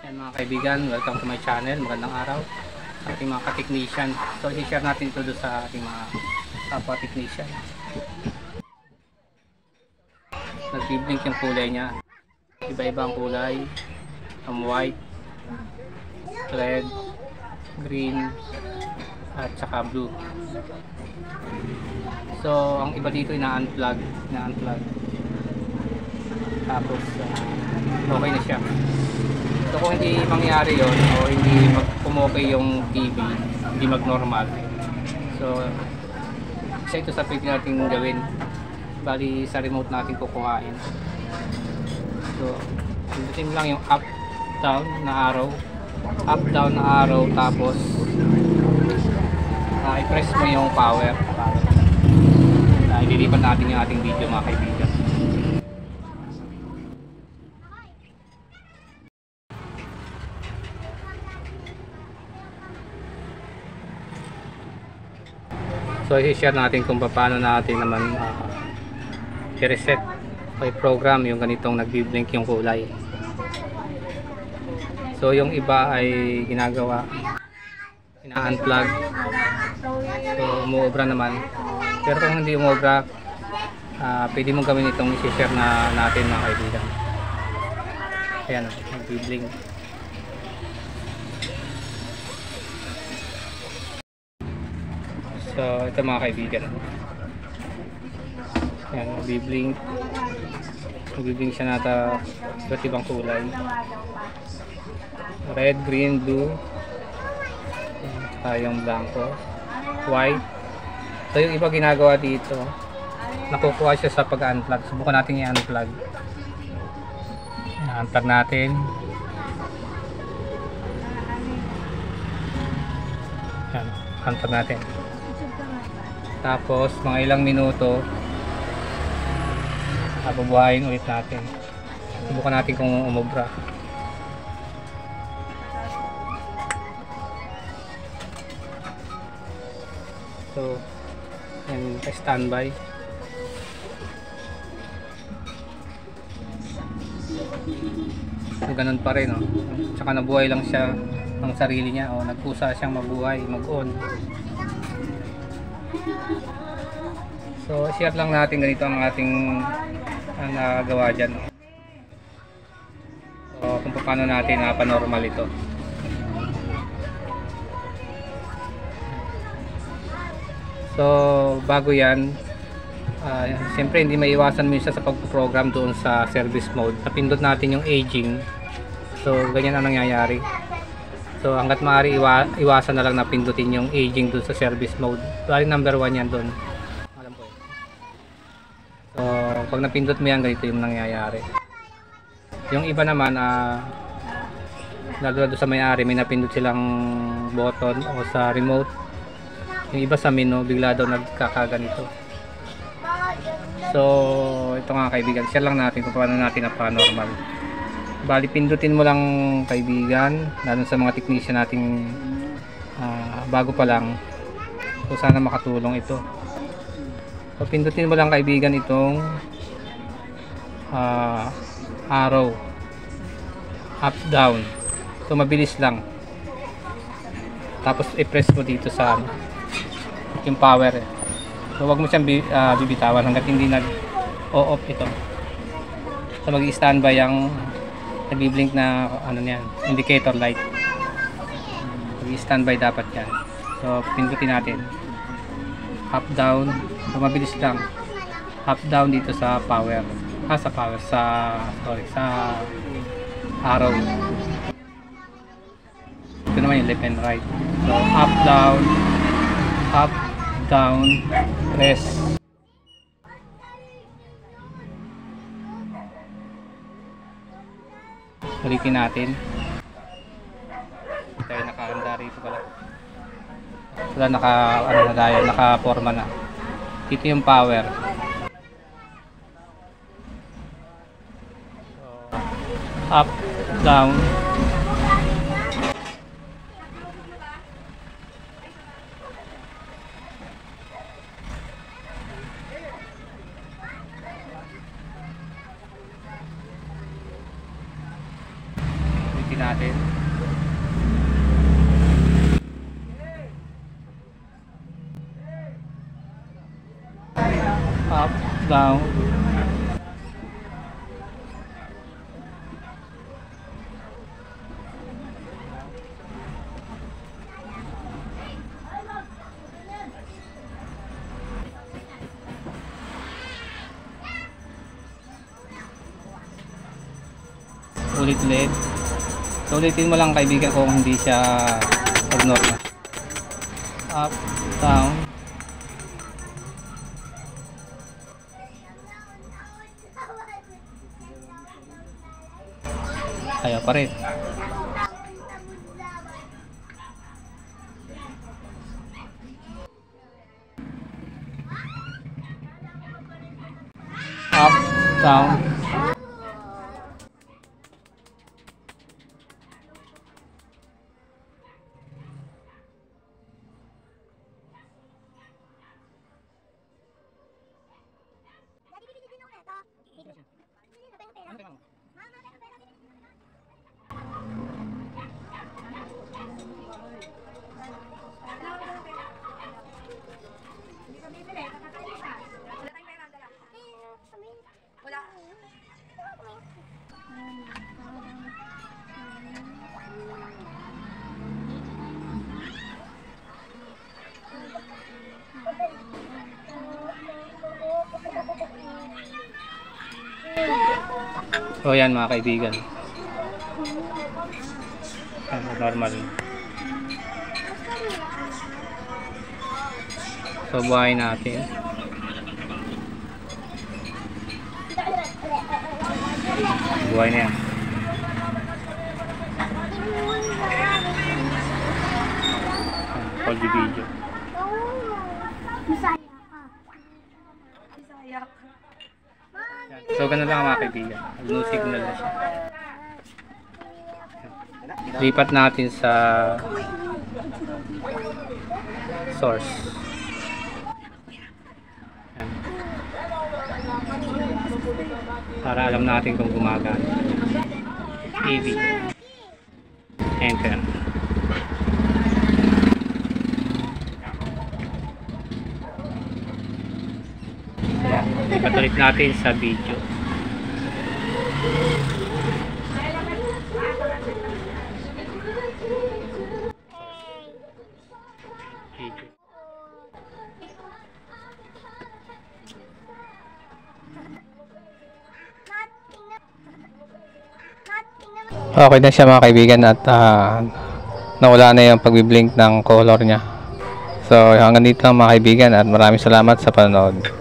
Yan mga kaibigan, welcome to my channel. Magandang araw sa ating mga ka-technician. So i-share natin ito doon sa ating mga kapwa-technician. Nag-blink yung kulay niya. Iba-ibang kulay. White, red, green, at saka blue. So ang iba dito ina-unplug. Tapos okay na siya. So kung hindi mangyari yon o hindi mag-okay yung TV, hindi mag-normal, so isa ito sa pwede natin gawin. Bali sa remote natin kukuhain. So pindutin lang yung up down na arrow, tapos i-press mo yung power. Ililipat natin yung ating video mga kaibigan. So i-share natin kung paano natin naman i-reset o i-program yung ganitong nagbi-blink yung kulay. So yung iba ay ginagawa ina-unplug, so umuobra naman. Pero kung hindi umuobra, pwede mong gawin itong i-share na natin mga kaibigan. Ayan, nagbi-blink. So ito mga kaibigan, ayan, nagbi-blink siya nata iba't ibang kulay, red, green, blue, yung blanco, white. So yung iba ginagawa dito, nakukuha siya sa pag-unplug. Subukan natin i-unplug. I-unplug natin. Ayan, unplug natin. Tapos mga ilang minuto bubuhayin ulit natin. Subukan natin kung umubra. So yan, standby. So ganun pa rin, oh. Tsaka nabuhay lang siya ng sarili niya, o nagpusa siyang mabuhay, mag-on. So share lang natin, ganito ang ating nagawa dyan. So kung paano natin panormal ito. So bago yan, siyempre hindi maiwasan minsan sa pag-program doon sa service mode. Napindot natin yung aging. So ganyan ang nangyayari. So hanggat maaari iwasan na lang na pindutin yung aging doon sa service mode. Bali number 1 yan doon. So pag napindot mo yan, ganito yung nangyayari. Yung iba naman, lalo doon sa may-ari, may napindot silang button o sa remote. Yung iba sa menu, bigla daw nagkakaganito. So ito nga kaibigan, share lang natin kung paano natin na-normal. Bali pindutin mo lang kaibigan, lalo sa mga technician nating bago pa lang. So sana makatulong ito. So pindutin mo lang kaibigan itong arrow, up down. So mabilis lang. Tapos i-press mo dito sa yung power. So wag mo siyang bibitawan hangga't hindi nag-o-off ito. So mag-standby yung nagbi-blink na niyan, indicator light. Mag-standby dapat yan. So pindutin natin up down. So mabilis lang. Up down dito sa power. Sa arrow. Ito naman yung left and right. So up down, press. Ulitin natin. Tayo nakahanda rito pala. Wala, naka-forma na. Dito yung power. So, up, down. natin. Up, down. Ulit-ulit. So, ulitin mo lang kaibigan kung hindi siya ignore na. Up, down. Ayaw pa rin. Up, down. So yan mga kaibigan, normal. So buhayin natin. Buhay na yan. Hold the video. So ganun lang mga kaibigan, no signal na siya. Lipat natin sa source. Para alam natin kung gumagana. AV. Enter. Lipat ulit natin sa video. Okay na siya mga kaibigan at nawala na yung pagbiblink ng color niya. So hanggang dito mga kaibigan at maraming salamat sa panonood.